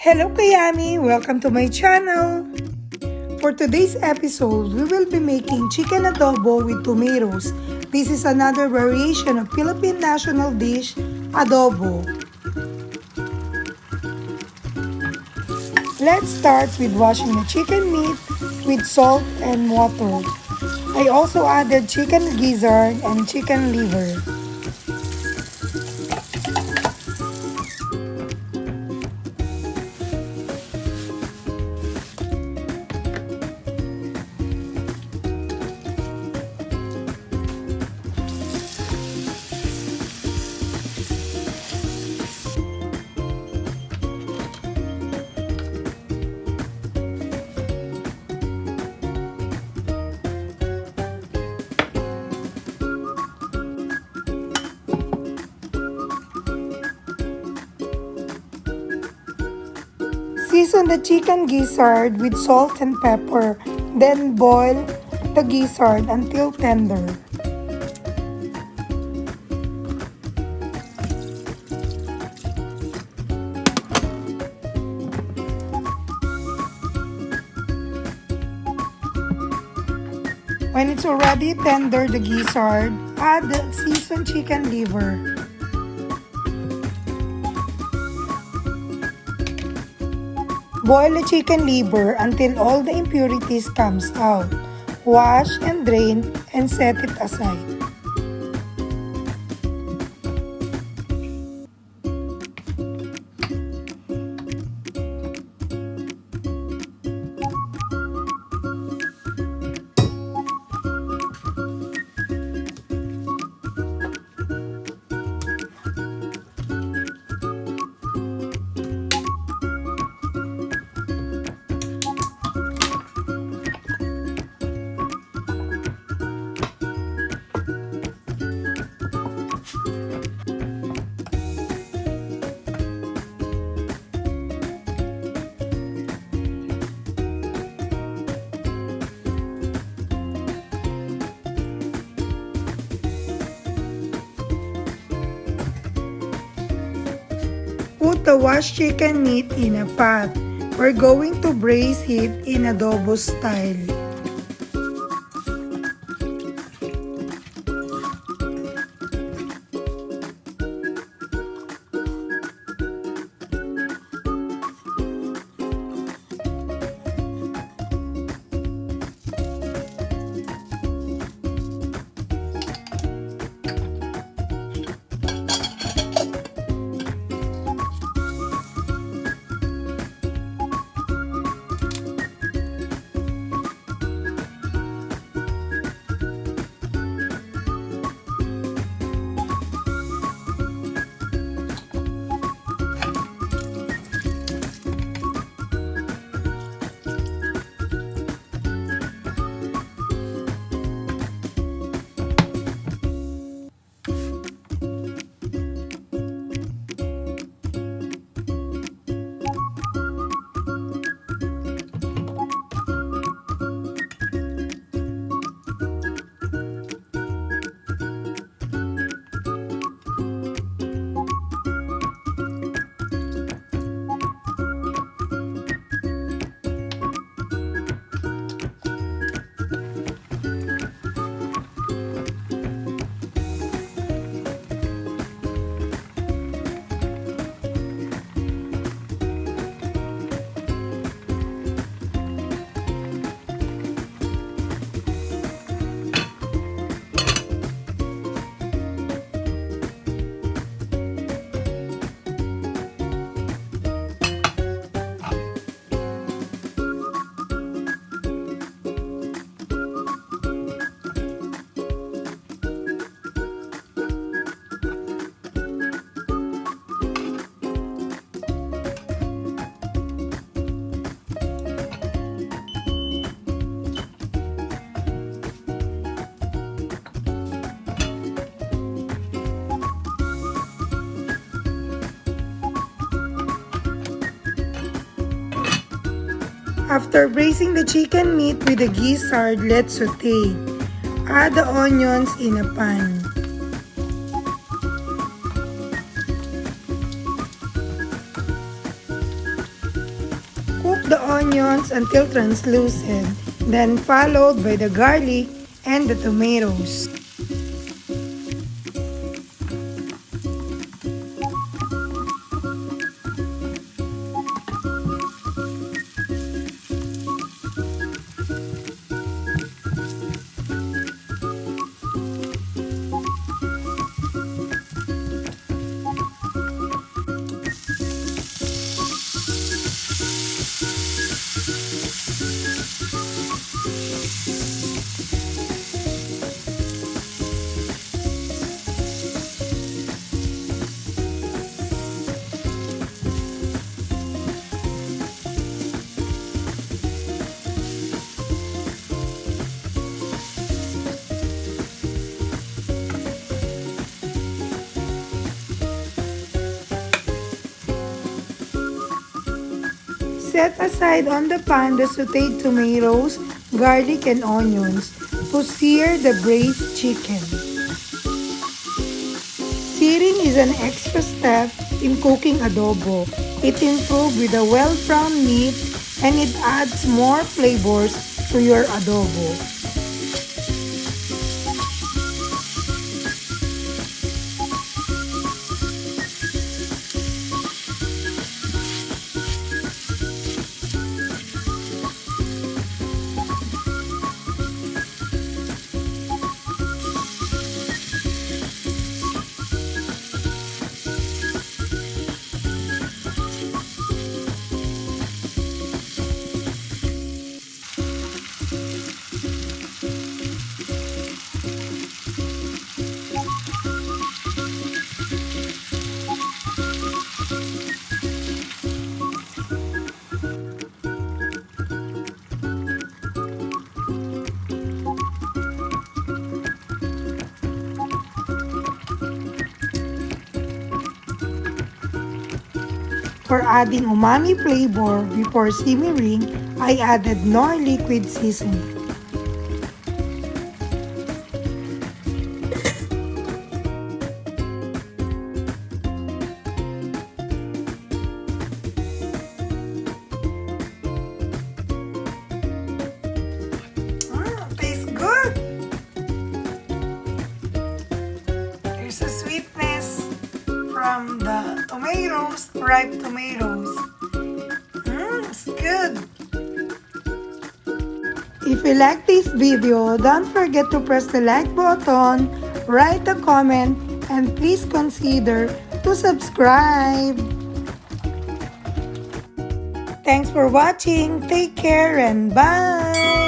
Hello Kayami! Welcome to my channel! For today's episode, we will be making chicken adobo with tomatoes. This is another variation of Philippine national dish, adobo. Let's start with washing the chicken meat with salt and water. I also added chicken gizzard and chicken liver. Season the chicken gizzard with salt and pepper, then boil the gizzard until tender. When it's already tender, the gizzard, add the seasoned chicken liver. Boil the chicken liver until all the impurities comes out. Wash and drain and set it aside. Put the washed chicken meat in a pot. We're going to braise it in adobo style. After braising the chicken meat with the gizzard, let's saute. Add the onions in a pan. the onions until translucent, then followed by the garlic and the tomatoes. Set aside on the pan the sauteed tomatoes, garlic, and onions to sear the braised chicken. Searing is an extra step in cooking adobo. It improves with a well-browned meat and it adds more flavors to your adobo. For adding umami flavor before simmering, I added Knorr liquid seasoning. Tastes good! There's a sweetness from the tomatoes, ripe tomatoes. It's good. If you like this video, don't forget to press the like button, write a comment, and please consider to subscribe. Thanks for watching. Take care and bye!